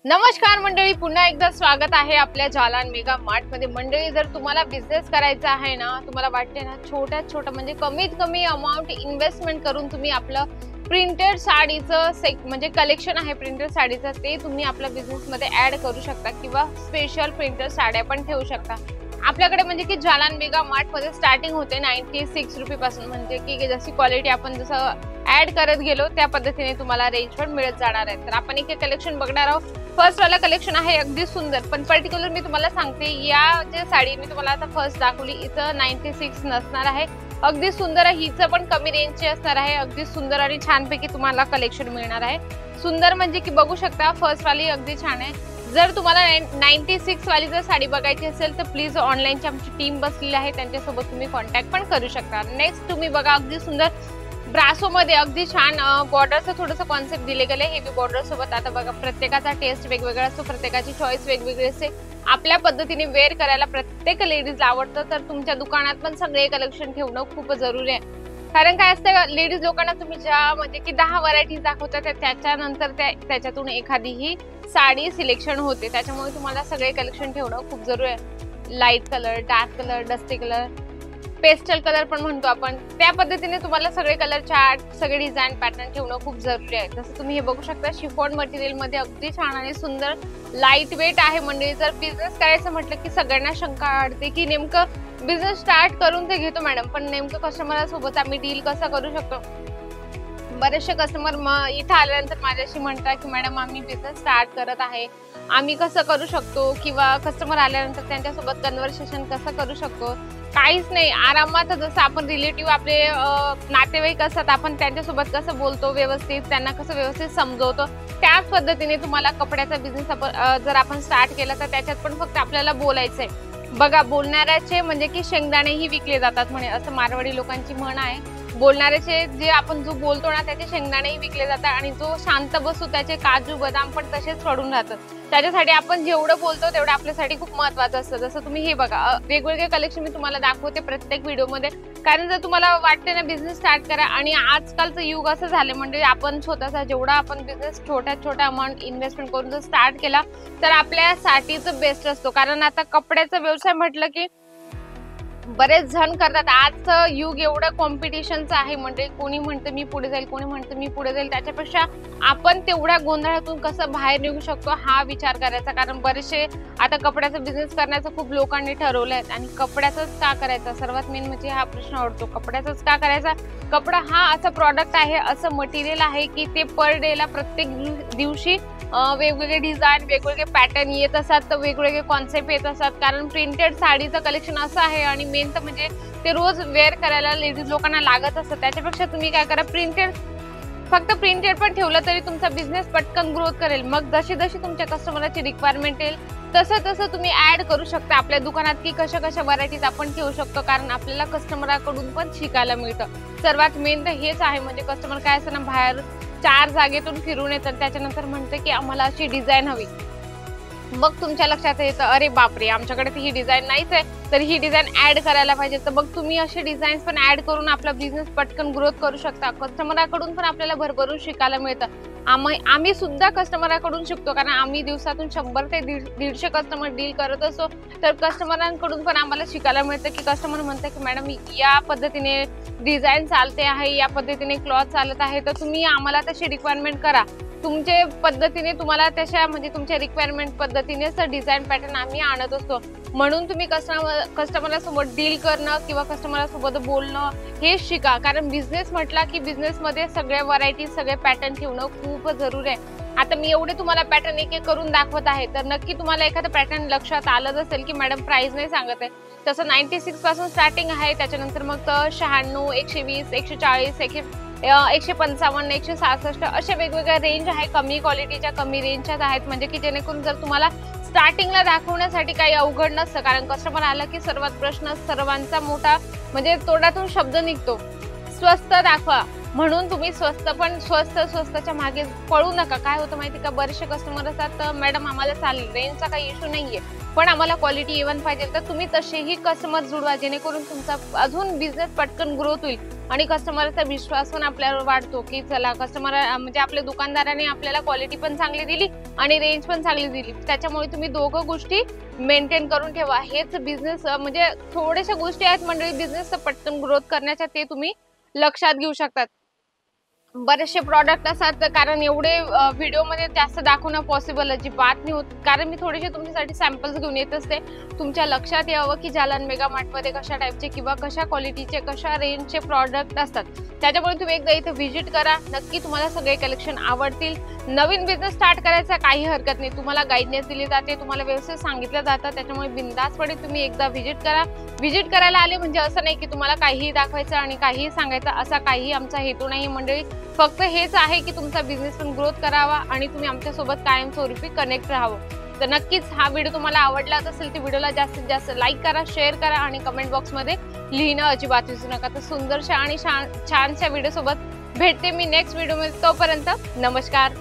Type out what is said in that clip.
नमस्कार मंडळी, पुन्हा एकदा स्वागत आहे आपल्या जालान मेगा मार्ट मध्ये। मंडळी, जर तुम्हाला बिझनेस करायचा आहे ना, तुम्हाला वाटते ना छोट्यात छोटं म्हणजे कमीत कमी अमाउंट इन्व्हेस्टमेंट करून तुम्ही आपलं प्रिंटेड साडीचं म्हणजे कलेक्शन आहे प्रिंटेड साडीचं, ते तुम्ही आपल्या बिझनेस मध्ये ऍड करू शकता किंवा स्पेशल प्रिंटेड साड्या पण ठेवू शकता आपल्याकडे। म्हणजे की जालान मेगा मार्ट मध्ये स्टार्टिंग होते 96 रुपये पासून। म्हणजे की जशी क्वालिटी आपण जसं ऍड करत गेलो त्या पद्धतीने तुम्हाला रेंज पण मिळत जाणार आहे। तर आपण एक कलेक्शन बघणार आहोत। फर्स्ट वाला कलेक्शन आहे अगदी सुंदर, पण पर्टिक्युलर मी तुम्हाला सांगते, या जे साडी मी तुम्हाला आता फर्स्ट दाखवली इथं 96 नसणार आहे, अगदी सुंदर आहे। हिचं पण कमी रेंजची असणार आहे, अगदी सुंदर आणि छानपैकी तुम्हाला कलेक्शन मिळणार आहे। सुंदर म्हणजे की बघू शकता, फर्स्ट वाली अगदी छान आहे। जर तुम्हाला 96 वाली जर साडी बघायची असेल तर प्लीज ऑनलाईनची आमची टीम बसलेली आहे, त्यांच्यासोबत तुम्ही कॉन्टॅक्ट पण करू शकता। नेक्स्ट तुम्ही बघा, अगदी सुंदर ब्रासो मध्ये अगदी छान बॉर्डरचं थोडंसं कॉन्सेप्ट दिले गेले हेवी बॉर्डर सोबत। आता बघा, प्रत्येकाचा टेस्ट वेगवेगळा असतो, प्रत्येकाची चॉईस वेगवेगळी असते। आपल्या पद्धतीने वेअर करायला प्रत्येक लेडीजला आवडतं, तर तुमच्या दुकानात पण सगळे कलेक्शन ठेवणं खूप जरुरी आहे। कारण काय असतं, लेडीज लोकांना तुम्ही ज्या म्हणजे की 10 व्हरायटीज दाखवता त्याच्यानंतर त्याच्यातून एखादी ही साडी सिलेक्शन होते, त्याच्यामुळे तुम्हाला सगळे कलेक्शन ठेवणं खूप जरुरी आहे। Light colour, dark colour, dusty colour, pastel colour पण म्हणतो आपण, त्या पद्धतीने तुम्हाला सगळे कलर चार्ट, सगळे डिझाइन पॅटर्न ठेवणं खूप जरुरी आहे। जसं तुम्ही हे बघू शकता, शिफॉन मटेरियल मध्ये अगदी छान आणि सुंदर लाईट वेट आहे। म्हणजे जर बिझनेस करायचं म्हटलं की सगळ्यांना शंका वाटते की नेमकं बिझनेस स्टार्ट करून ते घेतो मॅडम, पण नेमकं कस्टमरसोबत आम्ही डील कसं करू शकतो। बरेचसे कस्टमर इथं आल्यानंतर माझ्याशी म्हणतात की मॅडम आम्ही बिझनेस स्टार्ट करत आहे, आम्ही कसं करू शकतो, किंवा कस्टमर आल्यानंतर त्यांच्यासोबत कन्व्हर्सेशन कसं करू शकतो। काहीच नाही, आरामात जसं आपण रिलेटिव्ह आपले नातेवाईक असतात, आपण त्यांच्यासोबत कसं बोलतो व्यवस्थित, त्यांना कसं व्यवस्थित समजवतो, त्याच पद्धतीने तुम्हाला कपड्याचा बिझनेस जर आपण स्टार्ट केला तर त्याच्यात पण फक्त आपल्याला बोलायचंय। बघा, बोलणाऱ्याचे म्हणजे की शेंगदाणेही विकले जातात म्हणे, असं मारवाडी लोकांची म्हण आहे। बोलणाऱ्याचे जे आपण जो बोलतो ना त्याचे शेंगदाणेही विकले जातात, आणि जो शांत बसतो त्याचे काजू बदाम पण तसेच पडून राहतात। त्याच्यासाठी आपण जेवढं बोलतो तेवढं आपल्यासाठी खूप महत्त्वाचं असतं। जसं तुम्ही हे बघा, वेगवेगळे कलेक्शन मी तुम्हाला दाखवते प्रत्येक व्हिडिओमध्ये, कारण जर तुम्हाला वाटते ना बिझनेस स्टार्ट करा, आणि आजकालचं युग असं झालं म्हणजे आपण स्वतःचा जेवढा आपण बिझनेस छोट्या अमाऊंट इन्व्हेस्टमेंट करून जर स्टार्ट केला तर आपल्यासाठीच बेस्ट असतो। कारण आता कपड्याचा व्यवसाय म्हटलं की बरेच जण करतात। आजचं युग एवढं कॉम्पिटिशनचं आहे, म्हणजे कोणी म्हणतं मी पुढे जाईल, कोणी म्हणतं मी पुढे जाईल, त्याच्यापेक्षा आपण तेवढ्या गोंधळातून कसं बाहेर निघू शकतो हा विचार करायचा। कारण बरेचसे आता कपड्याचा बिझनेस करण्याचं खूप लोकांनी ठरवलंय, आणि कपड्याचंच का करायचं, सर्वात मेन म्हणजे हा प्रश्न उठतो, कपड्याचंच का करायचा। कपडा हा असं प्रॉडक्ट आहे, असं मटेरियल आहे की ते पर डेला प्रत्येक दिवशी वेगवेगळे डिझाईन, वेगवेगळे पॅटर्न येत असतात, तर वेगवेगळे कॉन्सेप्ट येत असतात। कारण प्रिंटेड साडीचं कलेक्शन असं आहे, आणि मेन तर म्हणजे ते रोज वेअर करायला लेडीज लोकांना लागत असतं। त्याच्यापेक्षा तुम्ही काय करा, फक्त प्रिंटेड पण ठेवलं तरी तुमचा बिझनेस पटकन ग्रोथ करेल। मग जशी जशी तुमच्या कस्टमरची रिक्वायरमेंट येईल तसं तुम्ही ऍड करू शकता आपल्या दुकानात की कशा व्हरायटीज आपण ठेवू शकतो। कारण आपल्याला कस्टमराकडून पण शिकायला मिळतं। सर्वात मेन तर हेच आहे, म्हणजे कस्टमर काय असतं ना, बाहेर 4 जागेतून फिरून येतात, त्याच्यानंतर म्हणते की आम्हाला अशी डिझाईन हवी। मग तुमच्या लक्षात येतं, अरे बापरे, आमच्याकडे ती ही डिझाईन नाहीच आहे, तर ही डिझाईन ऍड करायला पाहिजे। तर मग तुम्ही असे डिझाईन्स पण ऍड करून आपला बिझनेस पटकन ग्रोथ करू शकता। कस्टमराकडून पण आपल्याला भरभरून शिकायला मिळतं। आम्ही सुद्धा कस्टमराकडून शिकतो, कारण आम्ही दिवसातून 100 ते 150 कस्टमर डील करत असतो, तर कस्टमरांकडून पण आम्हाला शिकायला मिळतं की कस्टमर म्हणतं की मॅडम या पद्धतीने डिझाईन चालते आहे, या पद्धतीने क्लॉथ चालत आहे, तर तुम्ही आम्हाला तशी रिक्वायरमेंट करा, तुमच्या पद्धतीने तुम्हाला तशा म्हणजे तुमच्या रिक्वायरमेंट पद्धतीनेच डिझाईन पॅटर्न आम्ही आणत असतो। म्हणून तुम्ही कस्टमरसोबत डील करणं किंवा कस्टमरसोबत बोलणं हे शिका। कारण बिझनेस म्हटला की बिझनेसमध्ये सगळ्या व्हरायटी, सगळे पॅटर्न ठेवणं खूप जरुरी आहे। आता मी एवढे तुम्हाला पॅटर्न एक करून दाखवत आहे, तर नक्की तुम्हाला एखादं पॅटर्न लक्षात आलंच असेल की मॅडम प्राइस नाही सांगत आहे। तसं 96 पासून स्टार्टिंग आहे, त्याच्यानंतर मग 96, 120, 140, 155, 166 अशा वेगवेगळ्या रेंज आहे। कमी क्वालिटीच्या कमी रेंजच्याच आहेत, म्हणजे की जेणेकरून जर तुम्हाला स्टार्टिंगला दाखवण्यासाठी काही अवघड नसतं। कारण कस्टमर आला की सर्वात प्रश्न सर्वांचा मोठा म्हणजे तोंडातून शब्द निघतो, स्वस्त दाखवा, म्हणून तुम्ही स्वस्तच्या मागे पळू नका. काय होतं माहिती का, बरेचसे कस्टमर असतात, तर मॅडम आम्हाला चालेल, रेंजचा काही इश्यू नाहीये, पण आम्हाला क्वालिटी इव्हन पाहिजे. तर तुम्ही तसेही कस्टमर जुळवा, जेणेकरून तुमचा अजून बिझनेस पटकन ग्रोथ होईल आणि कस्टमरचा विश्वास पण आपल्यावर वाढतो, की चला कस्टमर म्हणजे आपल्या दुकानदाराने आपल्याला क्वालिटी पण चांगली दिली आणि रेंज पण चांगली दिली. त्याच्यामुळे तुम्ही दोघं गोष्टी मेंटेन करून ठेवा. हेच बिझनेस म्हणजे थोड्याशा गोष्टी आहेत मंडळी बिझनेस पटकन ग्रोथ करण्याच्या, ते तुम्ही लक्षात घेऊ शकतात. बरेचसे प्रॉडक्ट असतात, कारण एवढे व्हिडिओमध्ये जास्त दाखवणं पॉसिबल अजिबात नाही होत, कारण मी थोडेसे तुमच्यासाठी सॅम्पल्स घेऊन येत असते. तुमच्या लक्षात यावं की जालन मेगा मार्टमध्ये कशा टाईपचे किंवा कशा क्वालिटीचे कशा रेंजचे प्रॉडक्ट असतात. त्याच्यामुळे तुम्ही एकदा इथे व्हिजिट करा, नक्की तुम्हाला सगळे कलेक्शन आवडतील. नवीन बिझनेस स्टार्ट करायचा काही हरकत नाही, तुम्हाला गाईडन्स दिली जाते, तुम्हाला व्यवस्थित सांगितलं जातं. त्याच्यामुळे बिंदासपणे तुम्ही एकदा व्हिजिट करा. व्हिजिट करायला आले म्हणजे असं नाही की तुम्हाला काहीही दाखवायचं आणि काहीही सांगायचं, असा काही आमचा हेतू नाही मंडळी. फक्त हेच आहे की तुमचा बिझनेस पण ग्रोथ करावा आणि तुम्ही आमच्यासोबत कायमस्वरूपी कनेक्ट राहावं. तर नक्कीच हा व्हिडिओ तुम्हाला आवडलाच असेल तर व्हिडिओला जास्तीत जास्त लाईक करा, शेअर करा आणि कमेंट बॉक्समध्ये लिहिणं अजिबात विसरू नका. तर सुंदरशा आणि छानशा व्हिडिओ सोबत भेटते मी नेक्स्ट व्हिडिओमध्ये. तोपर्यंत नमस्कार.